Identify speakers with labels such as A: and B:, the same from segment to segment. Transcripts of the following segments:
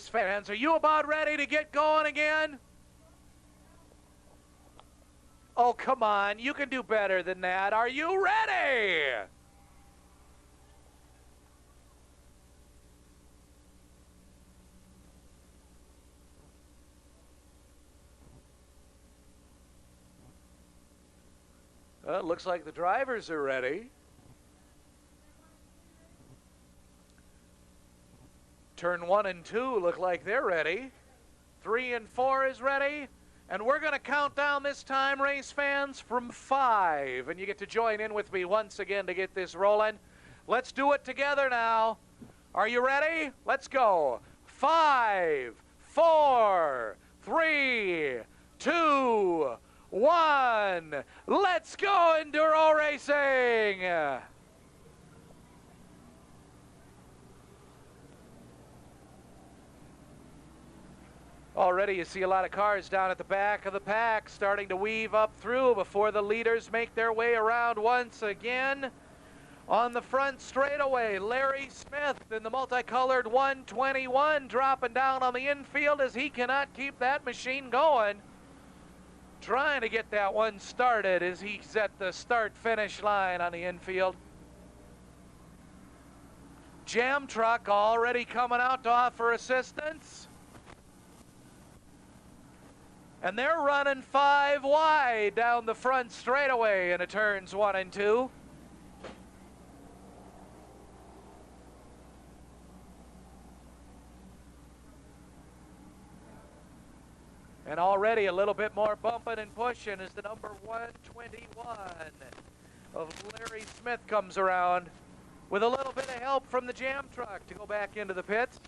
A: race fans. Are you about ready to get going again? Oh, come on. You can do better than that. Are you ready? Well, it looks like the drivers are ready. Turn 1 and 2 look like they're ready. 3 and 4 is ready. And we're going to count down this time, race fans, from 5. And you get to join in with me once again to get this rolling. Let's do it together now. Are you ready? Let's go. 5, 4, 3, 2, 1. Let's go, Enduro racing! Already you see a lot of cars down at the back of the pack starting to weave up through before the leaders make their way around once again. On the front straightaway, Larry Smith in the multicolored 121 dropping down on the infield as he cannot keep that machine going. Trying to get that one started as he's at the start-finish line on the infield. Jam Truck already coming out to offer assistance. And they're running 5 wide down the front straightaway into turns 1 and 2. And already a little bit more bumping and pushing as the number 121 of Larry Smith comes around with a little bit of help from the Jam Truck to go back into the pits.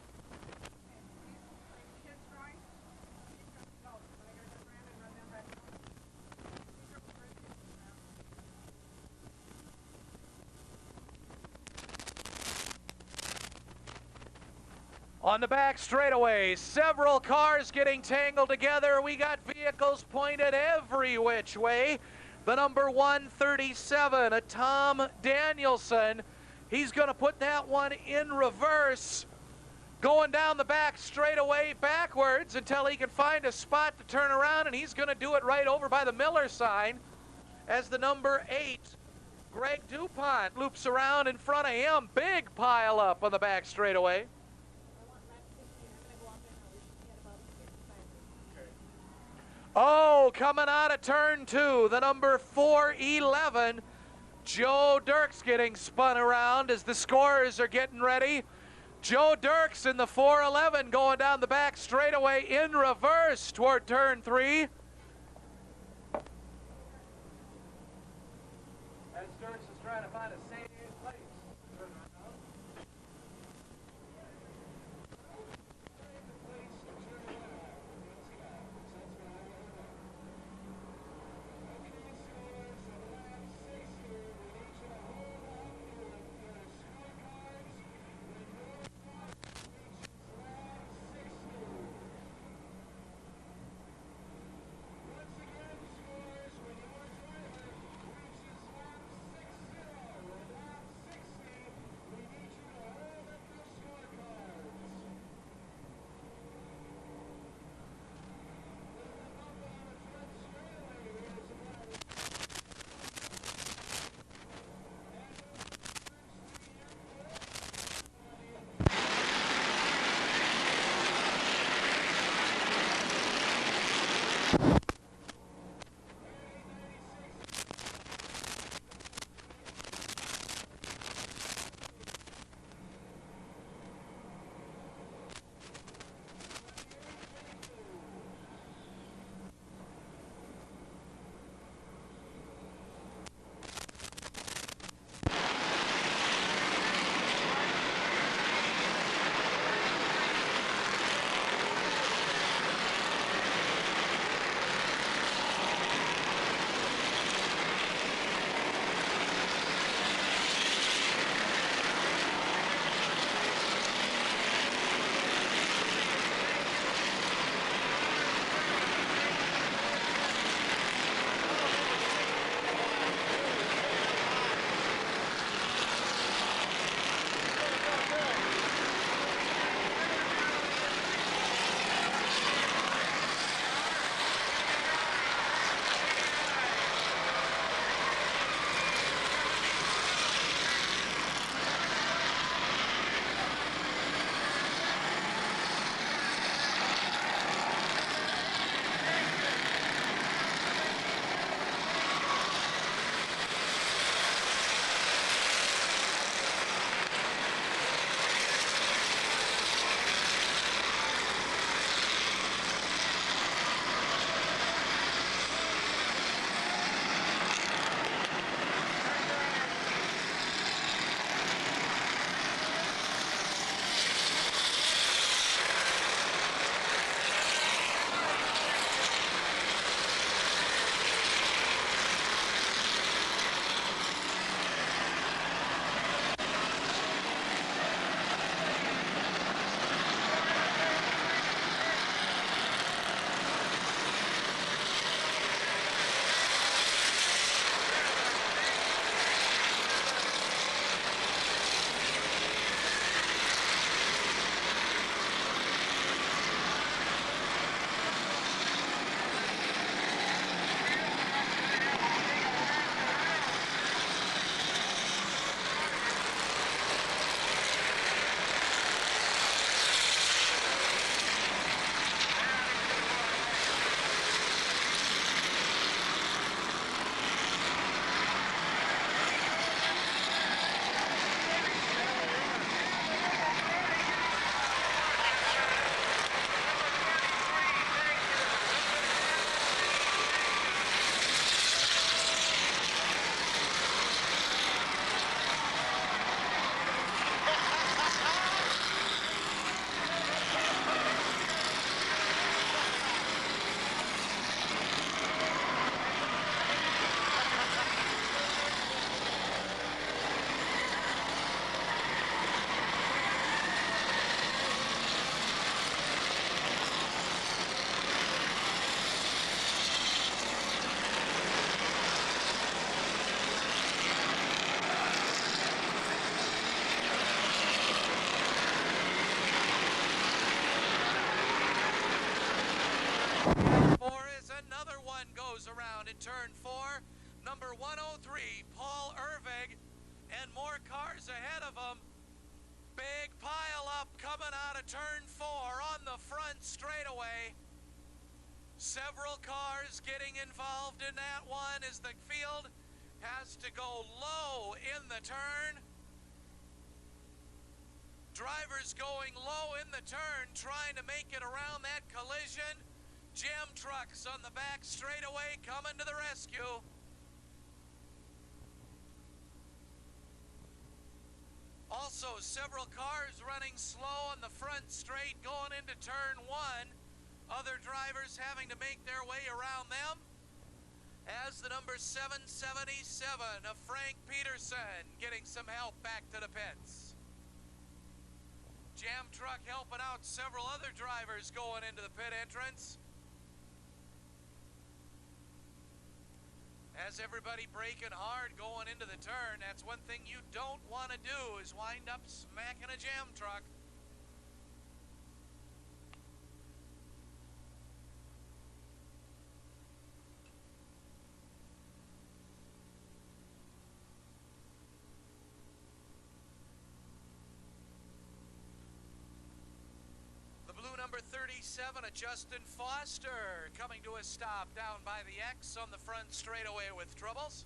A: On the back straightaway, several cars getting tangled together. We got vehicles pointed every which way. The number 137, a Tom Danielson. He's going to put that one in reverse, going down the back straightaway backwards until he can find a spot to turn around, and he's going to do it right over by the Miller sign as the number 8, Greg DuPont, loops around in front of him. Big pile up on the back straightaway. Oh, coming out of turn 2, the number 411, Joe Dirks getting spun around as the scorers are getting ready. Joe Dirks in the 411 going down the back straightaway in reverse toward turn 3. As Dirks is trying to find a safe place. goes around in turn 4. Number 103, Paul Ervig, and more cars ahead of him. Big pile up coming out of turn 4 on the front straightaway. Several cars getting involved in that one as the field has to go low in the turn. Drivers going low in the turn, trying to make it around that collision. Jam trucks on the back straightaway coming to the rescue. Also, several cars running slow on the front straight going into turn 1. Other drivers having to make their way around them. As the number 777 of Frank Peterson getting some help back to the pits. Jam truck helping out several other drivers going into the pit entrance. As everybody braking hard going into the turn, that's one thing you don't want to do is wind up smacking a jam truck. Number 37, a Justin Foster, coming to a stop down by the X on the front straightaway with troubles.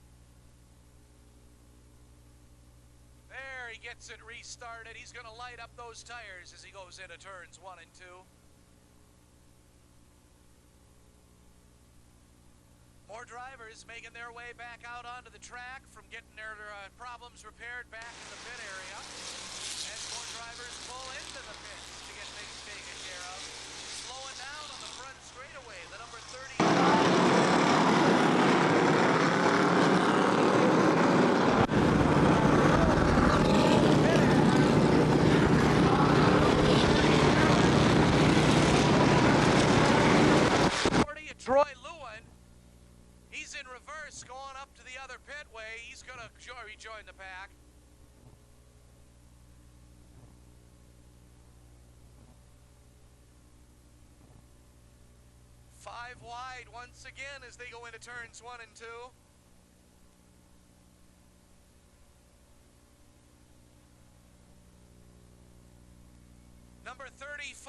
A: There, he gets it restarted. He's going to light up those tires as he goes into turns 1 and 2. More drivers making their way back out onto the track from getting their problems repaired back in the pit area. As more drivers pull into the pits to get things taken care of. Slowing down on the front straightaway, the number 30. Troy Lewin, he's in reverse going up to the other pitway. He's going to rejoin the pack. Five wide once again as they go into turns 1 and 2. Number 35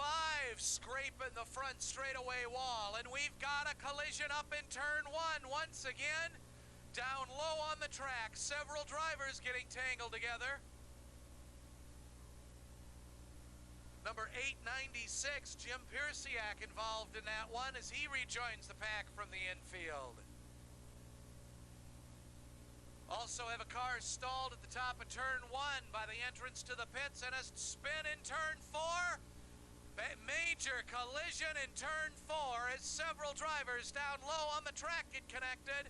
A: scraping the front straightaway wall, and we've got a collision up in turn 1 once again. Down low on the track, several drivers getting tangled together. Number 896, Jim Piersiak, involved in that one as he rejoins the pack from the infield. Also have a car stalled at the top of turn 1 by the entrance to the pits and a spin in turn 4. Major collision in turn 4 as several drivers down low on the track get connected.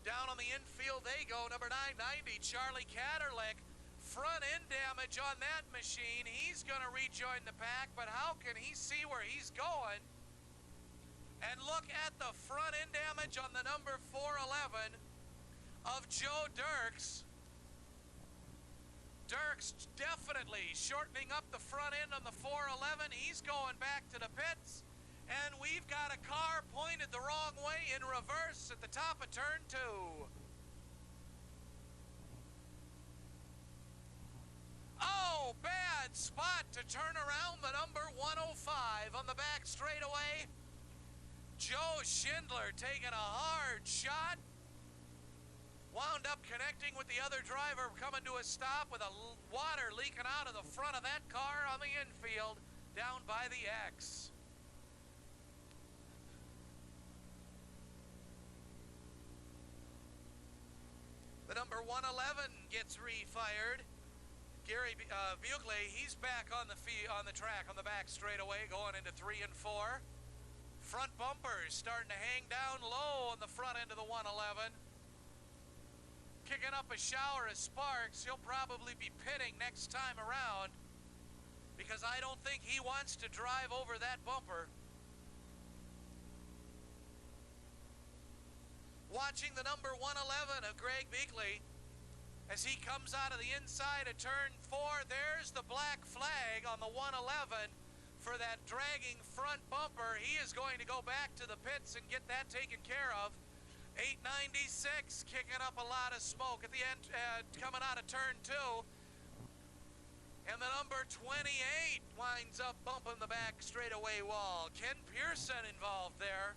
A: Down on the infield they go, number 990, Charlie Catterlick. Front end damage on that machine. He's going to rejoin the pack, but how can he see where he's going? And look at the front end damage on the number 411 of Joe Dirks. Dirks definitely shortening up the front end on the 411. He's going back to the pits. And we've got a car pointed the wrong way in reverse at the top of turn 2. Oh, bad spot to turn around the number 105 on the back straightaway. Joe Schindler taking a hard shot. Wound up connecting with the other driver, coming to a stop with water leaking out of the front of that car on the infield down by the X. The number 111 gets refired. Gary Bugley, he's back on the track on the back straightaway going into 3 and 4. Front bumpers starting to hang down low on the front end of the 111. Kicking up a shower of sparks. He'll probably be pitting next time around because I don't think he wants to drive over that bumper. Watching the number 111 of Greg Bugley. As he comes out of the inside of turn 4, there's the black flag on the 111 for that dragging front bumper. He is going to go back to the pits and get that taken care of. 896 kicking up a lot of smoke at the end, coming out of turn 2. And the number 28 winds up bumping the back straightaway wall. Ken Pearson involved there.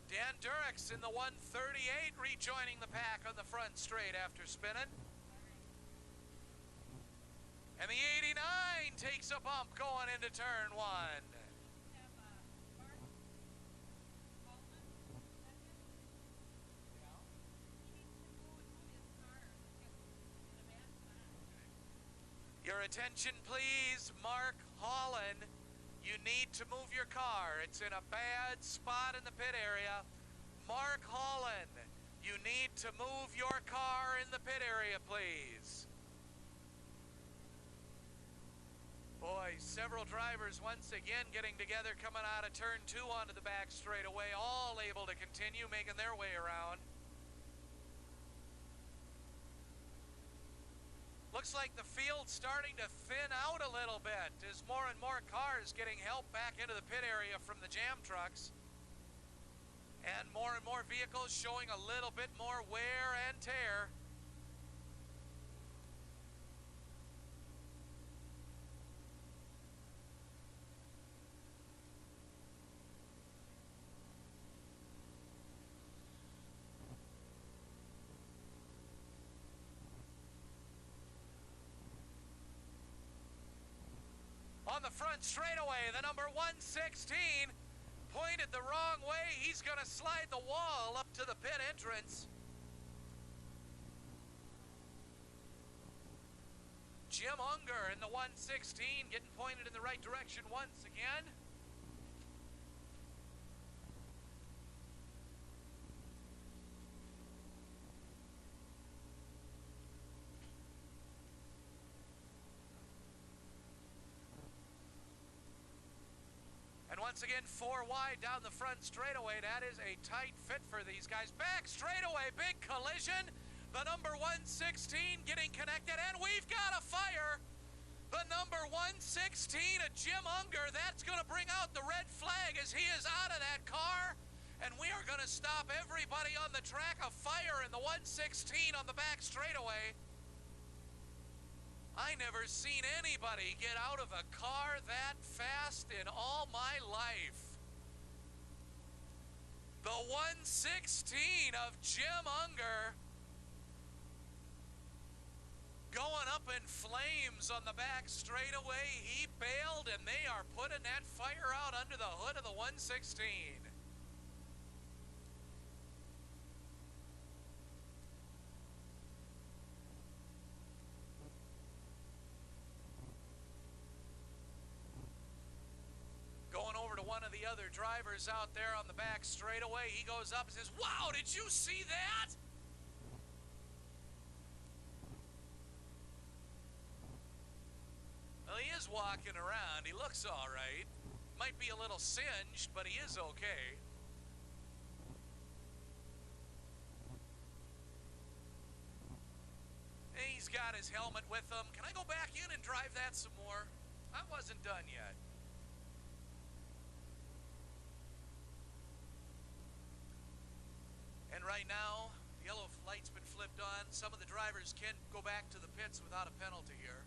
A: Dan Durex in the 138 rejoining the pack on the front straight after spinning. And the 89 takes a bump going into turn 1. Your attention please, Mark Holland. You need to move your car. It's in a bad spot in the pit area. Mark Holland, you need to move your car in the pit area, please. Boy, several drivers once again getting together, coming out of turn 2 onto the back straightaway, all able to continue making their way around. Looks like the field's starting to thin out a little bit as more and more cars getting help back into the pit area from the jam trucks. And more vehicles showing a little bit more wear and tear. On the front straightaway, the number 116 pointed the wrong way. He's going to slide the wall up to the pit entrance. Jim Unger in the 116 getting pointed in the right direction once again. And once again, 4 wide down the front straightaway. That is a tight fit for these guys. Back straightaway, big collision. The number 116 getting connected, and we've got a fire. The number 116 of Jim Unger. That's going to bring out the red flag as he is out of that car. And we are going to stop everybody on the track. A fire in the 116 on the back straightaway. I never seen anybody get out of a car that fast in all my life. The 116 of Jim Unger going up in flames on the back straightaway. He bailed, and they are putting that fire out under the hood of the 116. Going over to one of the other drivers out there on the back straightaway. He goes up and says, "Wow, did you see that?" Well, he is walking around. He looks all right. Might be a little singed, but he is okay. And he's got his helmet with him. Can I go back in and drive that some more? I wasn't done yet. And right now, the yellow light's been flipped on. Some of the drivers can go back to the pits without a penalty here.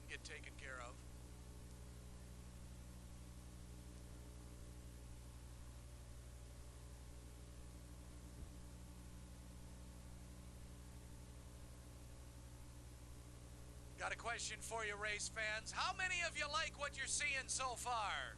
A: Get taken care of. Got a question for you, race fans. How many of you like what you're seeing so far?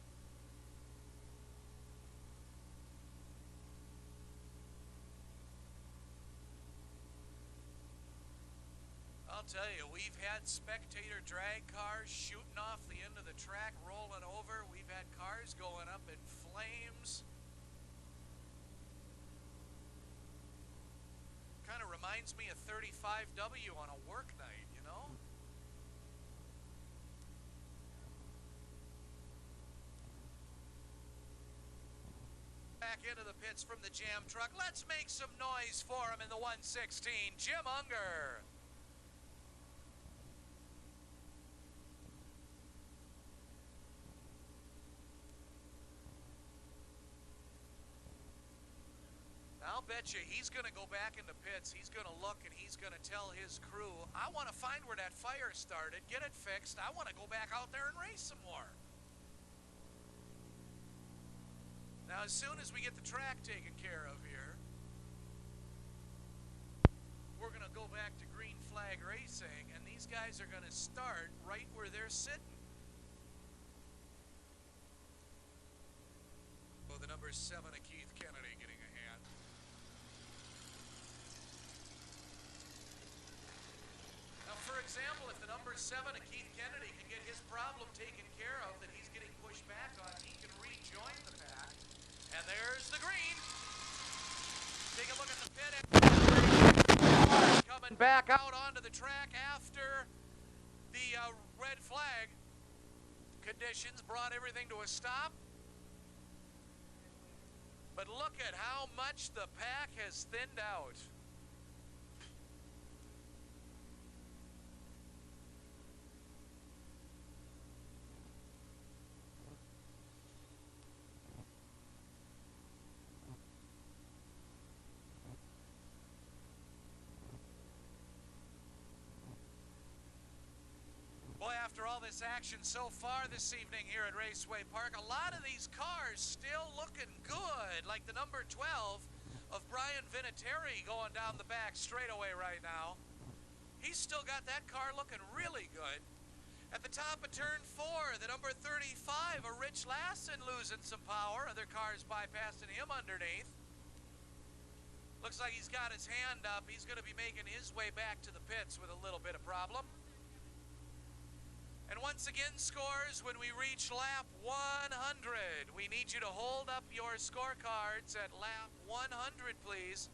A: I'll tell you, we've had spectator drag cars shooting off the end of the track, rolling over. We've had cars going up in flames. Kind of reminds me of 35W on a work night, you know? back into the pits from the jam truck. Let's make some noise for him in the 116, Jim Unger. I'll bet you he's going to go back into pits. He's going to look and he's going to tell his crew, I want to find where that fire started, get it fixed. I want to go back out there and race some more. Now, as soon as we get the track taken care of here, we're going to go back to green flag racing, and these guys are going to start right where they're sitting. Well, the number 7 of Keith Kennedy getting a hand. Now, for example, if the number 7 of Keith Kennedy can get his problem taken care of that he's getting pushed back on, he can rejoin the pack. And there's the green. Take a look at the pit. Coming back out onto the track after the red flag conditions brought everything to a stop. But look at how much the pack has thinned out. Boy, after all this action so far this evening here at Raceway Park, a lot of these cars still looking good, like the number 12 of Brian Vinatieri going down the back straightaway right now. He's still got that car looking really good. At the top of turn 4, the number 35 of Rich Lassen losing some power. Other cars bypassing him underneath. Looks like he's got his hand up. He's going to be making his way back to the pits with a little bit of problem. And once again, scores when we reach lap 100. We need you to hold up your scorecards at lap 100, please.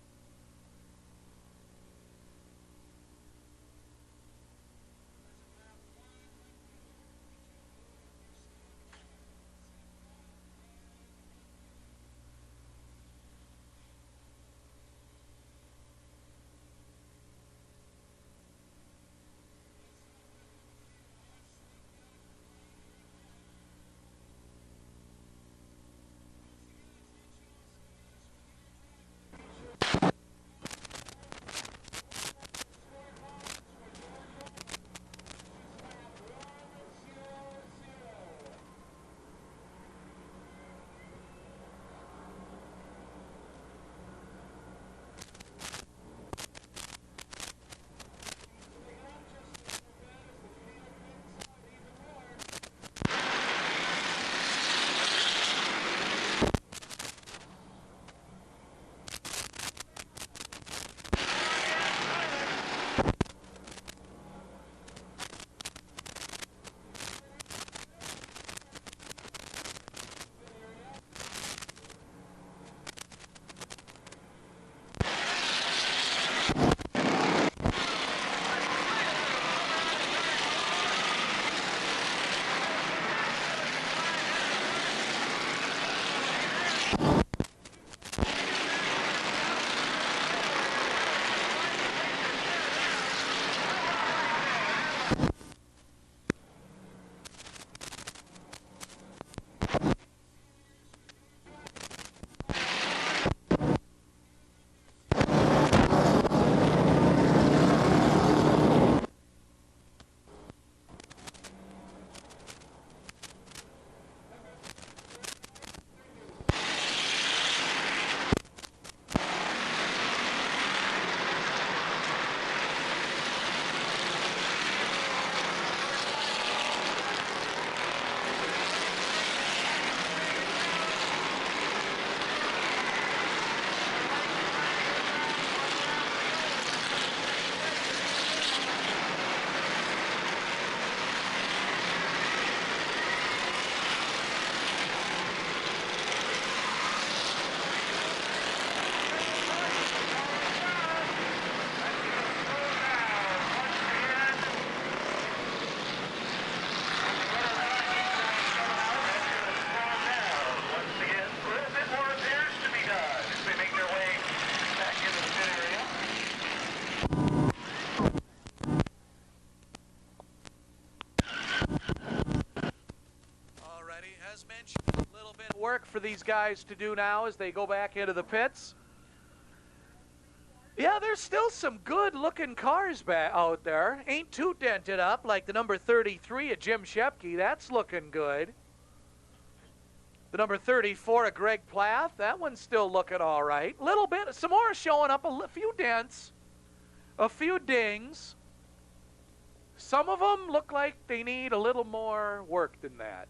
A: for these guys to do now as they go back into the pits. Yeah, there's still some good-looking cars back out there. Ain't too dented up like the number 33 of Jim Shepke. That's looking good. The number 34 of Greg Plath. That one's still looking all right. Little bit, some more showing up, a few dents, a few dings. Some of them look like they need a little more work than that.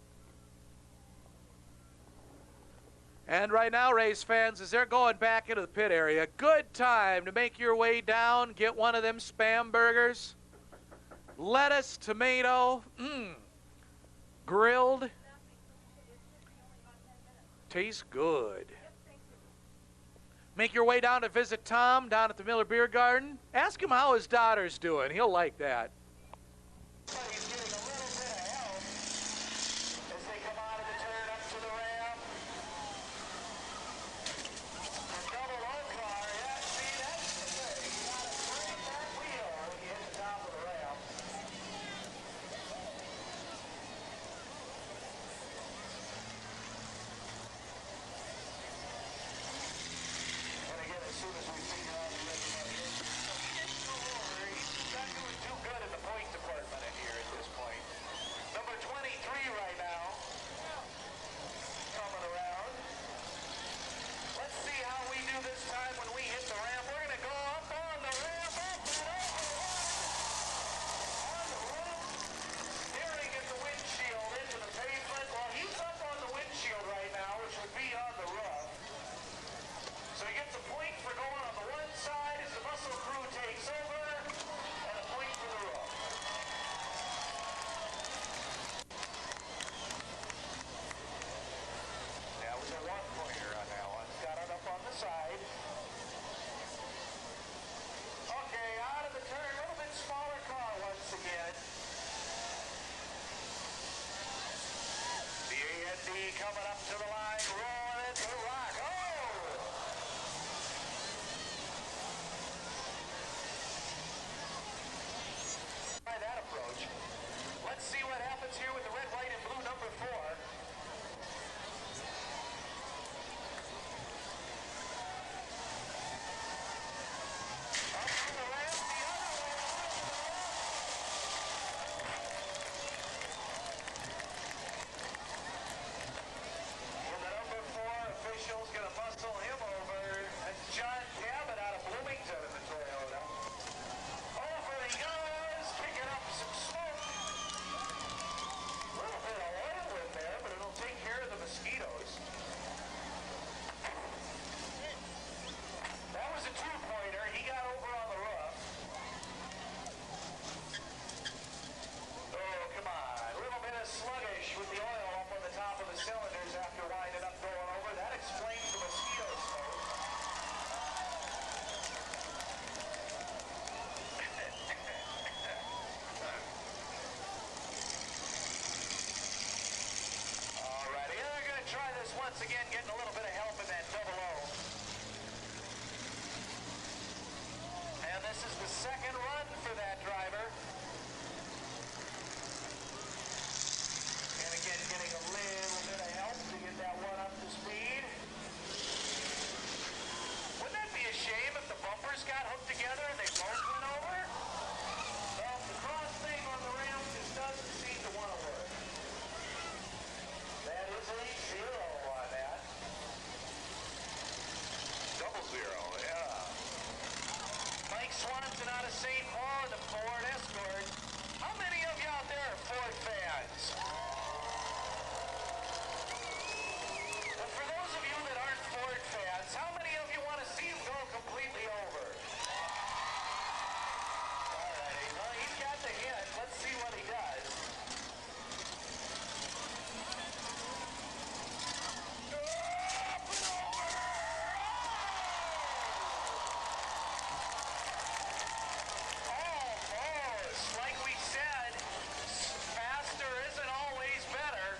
A: And right now, race fans, as they're going back into the pit area, good time to make your way down, get one of them Spam burgers. Lettuce, tomato, grilled. Tastes good. Make your way down to visit Tom down at the Miller Beer Garden. Ask him how his daughter's doing. He'll like that.
B: He's getting a little bit of help as they come out of the turn up to the ramp. The double low car, yeah, see, that's the thing. You gotta break that wheel when you hit the top of the ramp. And again, as soon as we figure out the everybody is, he's not doing too good in the point department in here at this point. Number 23 right now, coming around. Let's see how we do this time when we hit the ramp. We're going to go up on the ramp, up and over. On the roof, staring at the windshield into the pavement. Well, he's up on the windshield right now, which would be on the roof. So he gets a point for going on the one side as the muscle crew takes over, and a point for the roof. That was a one-pointer on that one. Got it up on the side. Okay, out of the turn, a little bit smaller car once again. The A&D coming up to the line, rolling into the rock. Oh! Try that approach. Let's see what happens here with the red, white, and blue number 4. Up to the ramp, the other way. And the number 4 official's going to muscle him over. That's John Cabot out of Bloomington in the Toyota. Over he goes, picking up some smoke. A little bit of oil in there, but it'll take care of the mosquitoes. That was a two-pointer. He got over on the roof. Oh, come on. A little bit of sluggish with the oil up on the top of the cylinders after winding up going over. That explains the mosquito smoke. Alrighty, they're going to try this once again, getting a little bit of help in that double O. And this is the second run for that driver. And again, getting a little bit of help to get that one up to speed. Wouldn't that be a shame if the bumpers got hooked together and they both went over? Well, the cross thing on the ramp just doesn't seem to want to work. That is a 0 on that. Double 0, yeah. Mike Swanson out of St. Paul in the Ford Escort. How many of you out there are Ford fans? And for those of you that aren't Ford fans, how many of you want to see him go completely over? Alrighty, well, he's got the hint. Let's see what he does. Up and over! Almost. Like we said, faster isn't always better,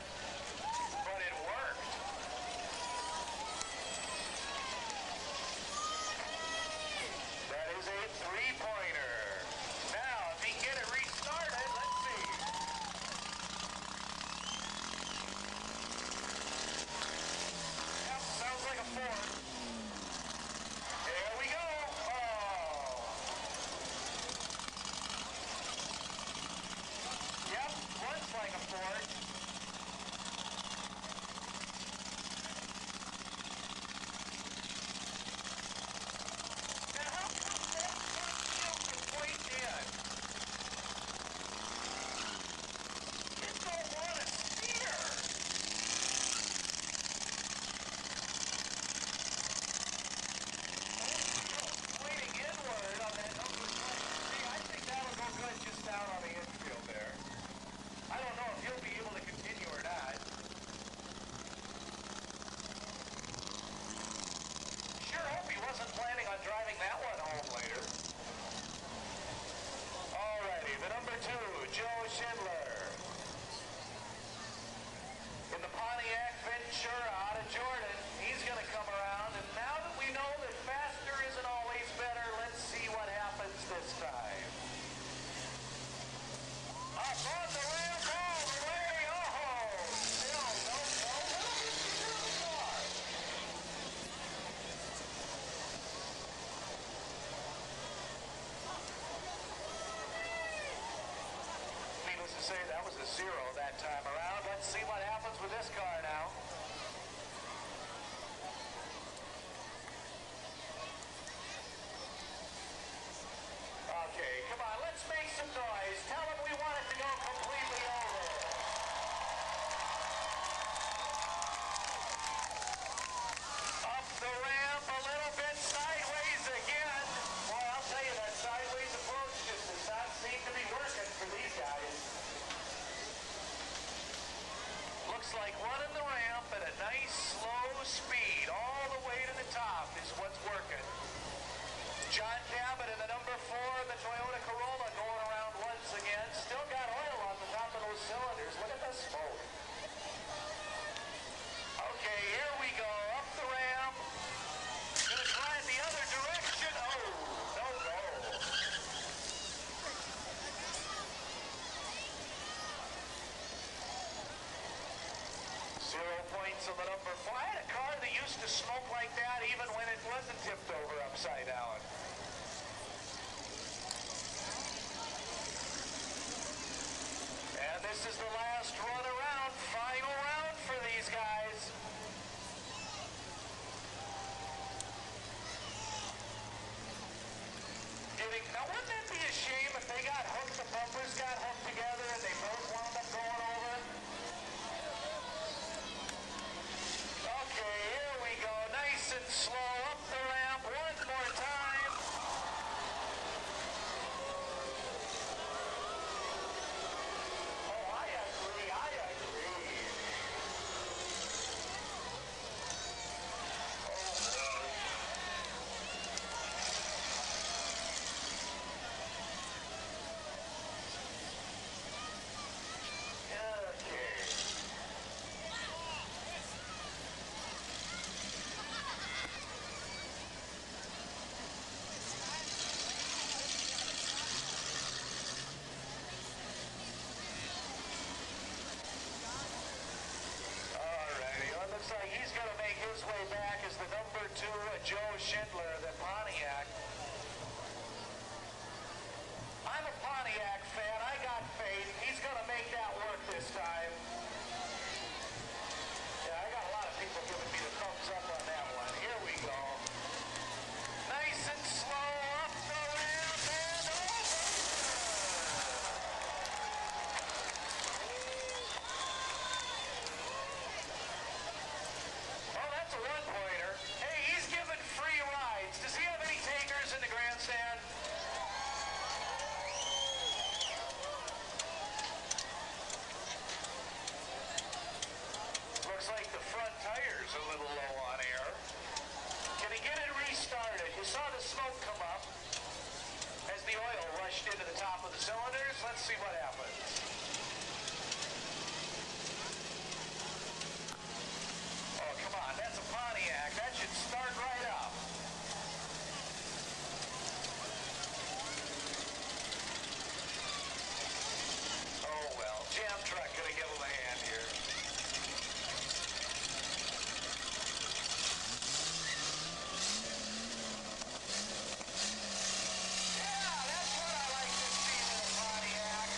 B: but it worked. That is a three-pointer. Now, if he can get it restarted, let's see. driving that one home later. Alrighty, the number 2, Joe Schindler. In the Pontiac Ventura out of Jordan, he's going to come around. And now that we know that faster isn't always better, let's see what happens this time. Up on the ramp all the way. Oh, still no. Needless to say, that was a 0 that time around. Let's see what happens with this car now. Okay, come on, let's make some noise. Tell them we want it to go completely over. Up the ramp a little bit sideways again. Boy, I'll tell you, that sideways approach just does not seem to be working for these guys. Looks like running the ramp at a nice slow speed all the way to the top is what's working. John Cabot in the number 4 in the Toyota Corolla going around once again. Still got oil on the top of those cylinders. Look at the smoke. Okay, here we go. Up the ramp. Gonna try it the other direction. Oh, no. 0 points on the number 4. I had a car that used to smoke like that even when it wasn't tipped over upside down. And this is the last run around, final round for these guys. Now wouldn't that be a shame if they got hooked, the bumpers got hooked together and they both wound up going over? Okay, here we go, nice and slow up the ramp one more time. Oh, I agree. Looks like he's going to make his way back as the number 2, Joe Schindler, the Pontiac. I'm a Pontiac fan. I got faith. He's going to make that work this time. Yeah, I got a lot of people giving me the thumbs up on that one. Here we go. Nice and slow up the ramp and over. Oh, that's a one-pointer. Hey, he's giving free rides. Does he have any takers in the grandstand? Looks like the front tire's a little low on air. Can he get it restarted? You saw the smoke come up as the oil rushed into the top of the cylinders. Let's see what happens. Oh, come on. That's a Pontiac. That should start right up. Oh, well. Jam truck gonna give him a hand here. Yeah, that's what I like to see with a Pontiac.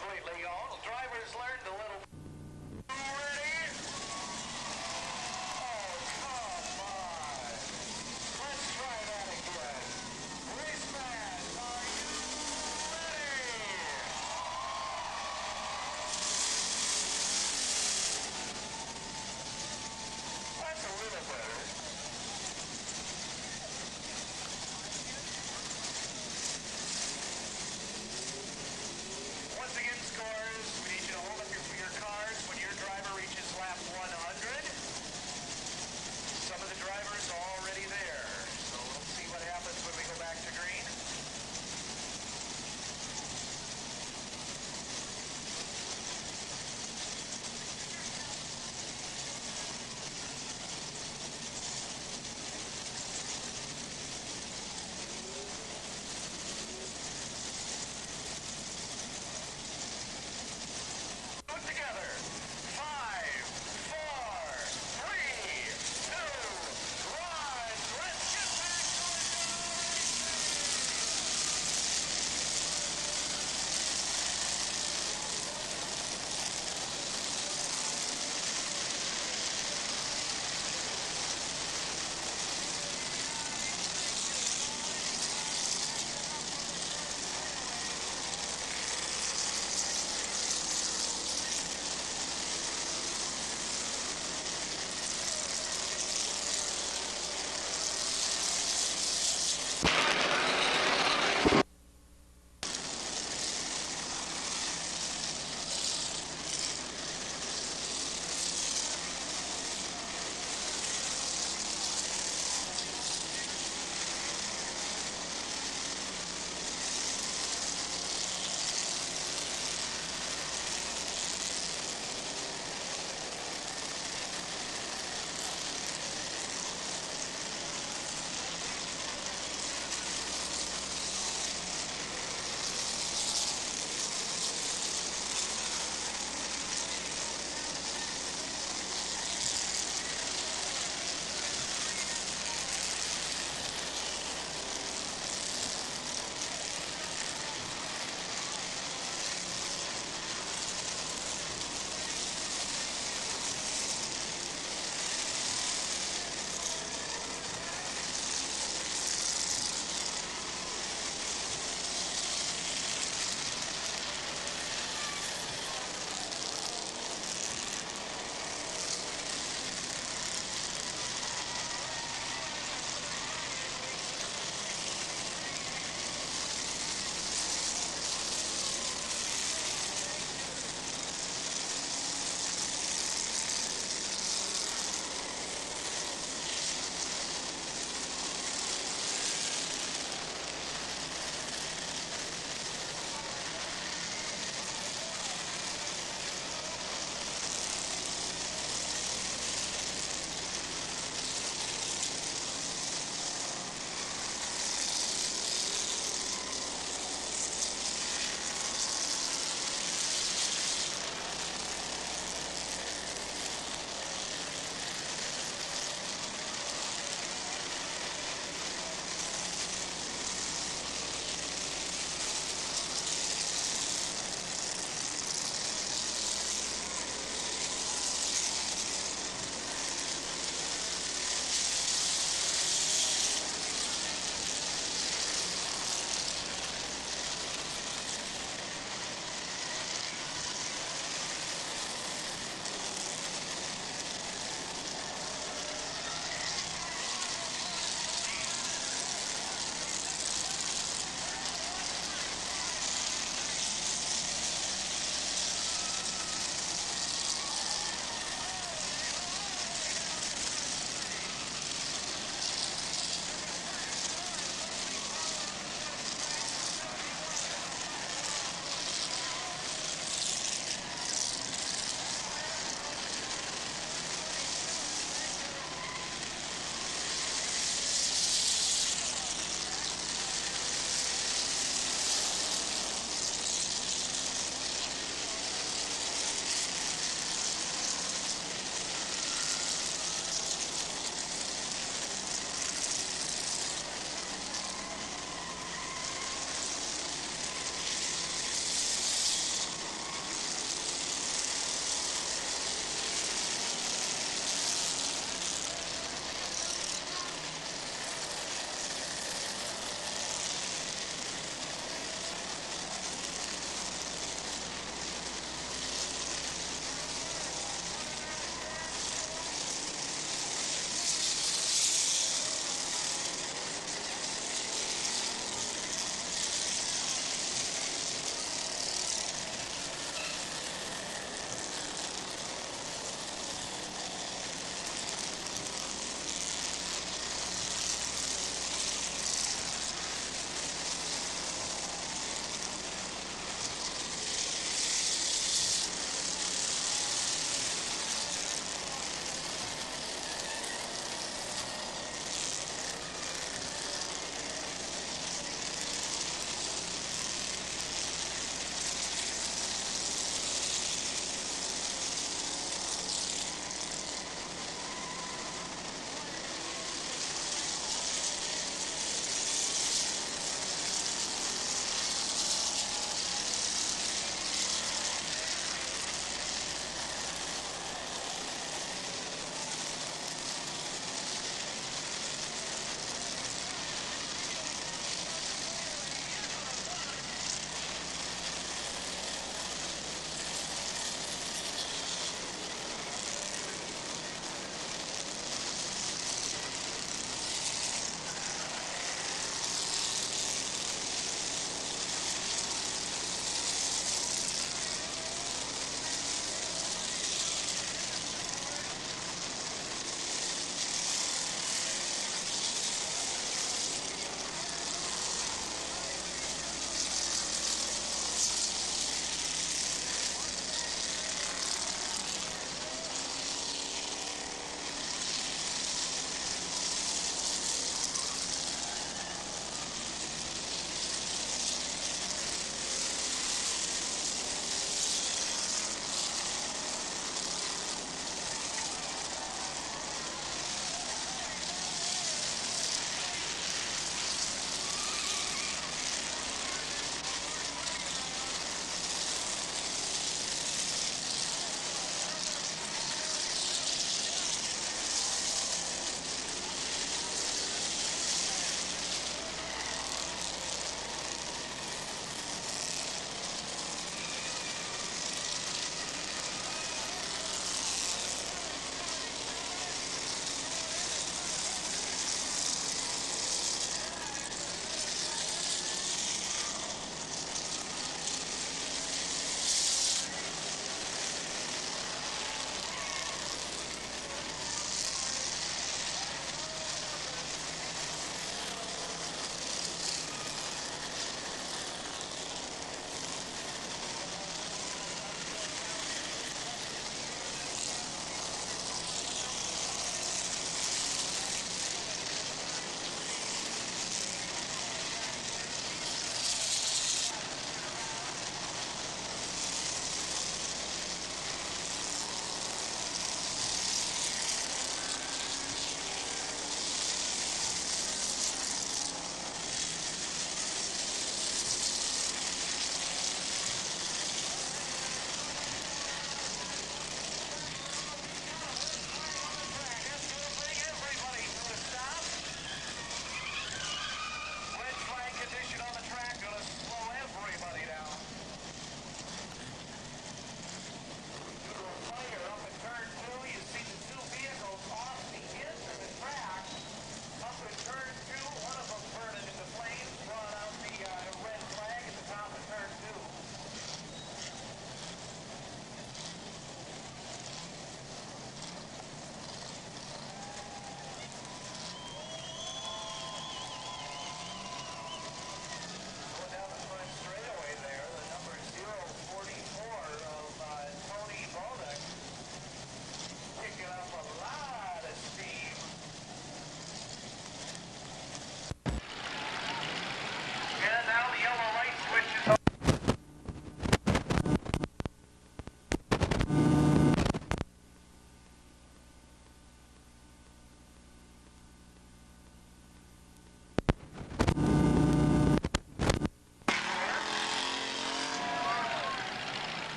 B: completely, y'all. Drivers learned a little.